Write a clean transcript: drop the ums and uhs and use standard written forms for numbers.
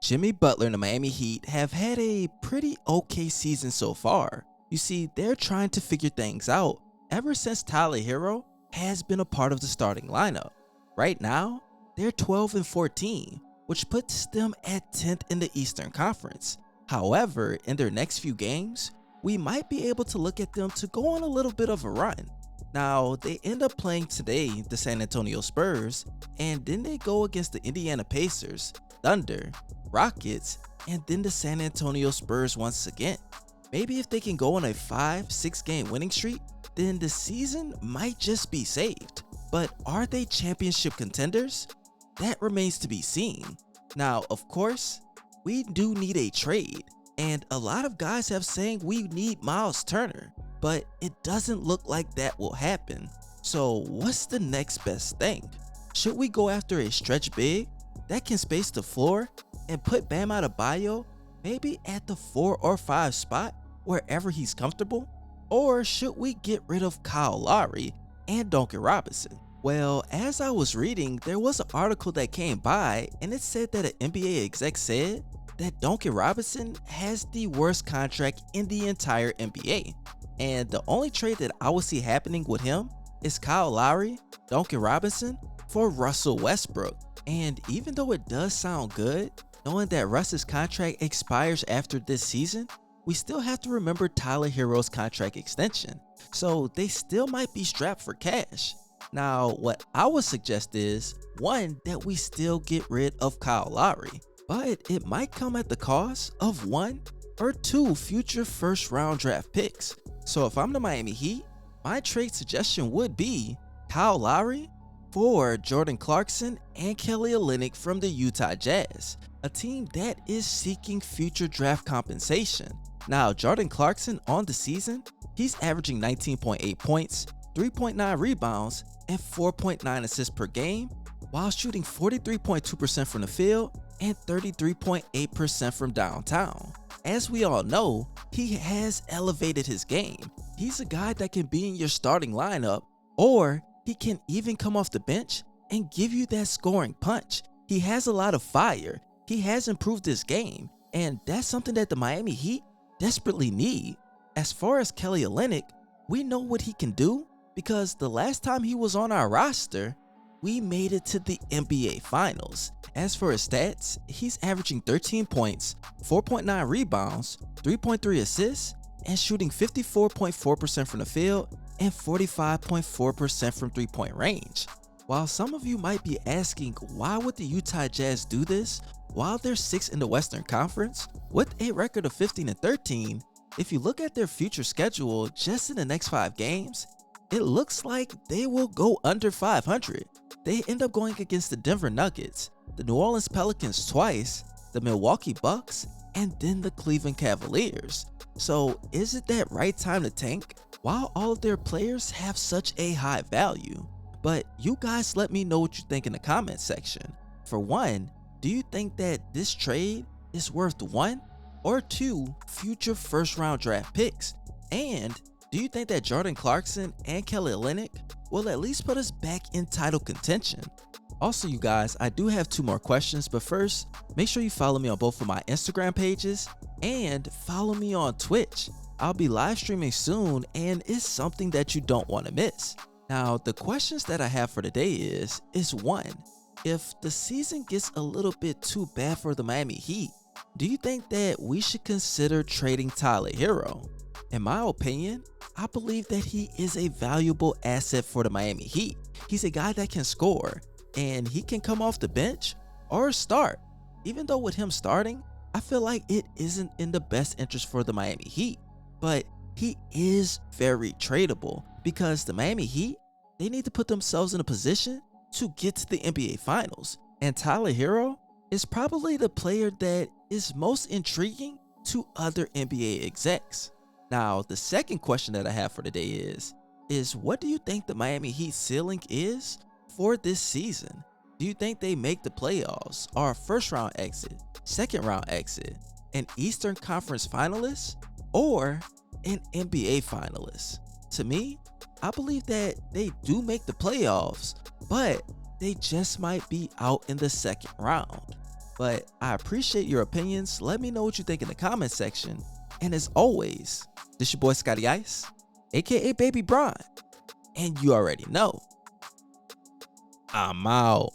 Jimmy Butler and the Miami Heat have had a pretty okay season so far. You see, they're trying to figure things out ever since Tyler Hero has been a part of the starting lineup. Right now, they're 12-14, which puts them at 10th in the Eastern Conference. However, in their next few games, we might be able to look at them to go on a little bit of a run. Now, they end up playing today the San Antonio Spurs, and then they go against the Indiana Pacers, Thunder, Rockets, and then the San Antonio Spurs once again. Maybe if they can go on a 5-6 game winning streak, then the season might just be saved. But are they championship contenders? That remains to be seen. Now, of course, we do need a trade, and a lot of guys have saying we need Miles Turner, but it doesn't look like that will happen. So what's the next best thing? Should we go after a stretch big that can space the floor and put Bam Adebayo maybe at the 4 or 5 spot wherever he's comfortable? Or should we get rid of Kyle Lowry and Duncan Robinson? Well, as I was reading, there was an article that came by and it said that an NBA exec said that Duncan Robinson has the worst contract in the entire NBA. And the only trade that I would see happening with him is Kyle Lowry, Duncan Robinson for Russell Westbrook. And even though it does sound good, knowing that Russ's contract expires after this season, we still have to remember Tyler Hero's contract extension. So they still might be strapped for cash. Now, what I would suggest is, one, that we still get rid of Kyle Lowry, but it might come at the cost of 1 or 2 future first round draft picks. So if I'm the Miami Heat, my trade suggestion would be Kyle Lowry for Jordan Clarkson and Kelly Olynyk from the Utah Jazz, a team that is seeking future draft compensation. Now, Jordan Clarkson on the season, he's averaging 19.8 points, 3.9 rebounds, and 4.9 assists per game, while shooting 43.2% from the field and 33.8% from downtown. As we all know, he has elevated his game. He's a guy that can be in your starting lineup, or he can even come off the bench and give you that scoring punch. He has a lot of fire. He has improved his game, and that's something that the Miami Heat desperately need. As far as Kelly Olynyk, we know what he can do because the last time he was on our roster, we made it to the NBA Finals. As for his stats, he's averaging 13 points, 4.9 rebounds, 3.3 assists, and shooting 54.4% from the field and 45.4% from three-point range. While some of you might be asking why would the Utah Jazz do this while they're 6th in the Western Conference with a record of 15-13, if you look at their future schedule just in the next 5 games, it looks like they will go under 500. They end up going against the Denver Nuggets, the New Orleans Pelicans twice, the Milwaukee Bucks, and then the Cleveland Cavaliers. So is it that right time to tank while all of their players have such a high value? But you guys let me know what you think in the comment section. For one, do you think that this trade is worth 1 or 2 future first round draft picks? And do you think that Jordan Clarkson and Kelly Olynyk will at least put us back in title contention? Also, you guys, I do have 2 more questions, but first, make sure you follow me on both of my Instagram pages and follow me on Twitch. I'll be live streaming soon and it's something that you don't want to miss. Now, the questions that I have for today is 1, if the season gets a little bit too bad for the Miami Heat, do you think that we should consider trading Tyler Hero? In my opinion, I believe that he is a valuable asset for the Miami Heat. He's a guy that can score, and he can come off the bench or start. Even though with him starting, I feel like it isn't in the best interest for the Miami Heat, but he is very tradable because the Miami Heat, they need to put themselves in a position to get to the NBA Finals, and Tyler Hero is probably the player that is most intriguing to other NBA execs. Now, the second question that I have for today is what do you think the Miami Heat ceiling is for this season? Do you think they make the playoffs, or a first round exit, second round exit, an Eastern Conference finalist, or an NBA finalist? To me, I believe that they do make the playoffs, but they just might be out in the second round. But I appreciate your opinions. Let me know what you think in the comment section. And as always, this your boy Scotty Ice, aka Baby Bron. And you already know, I'm out.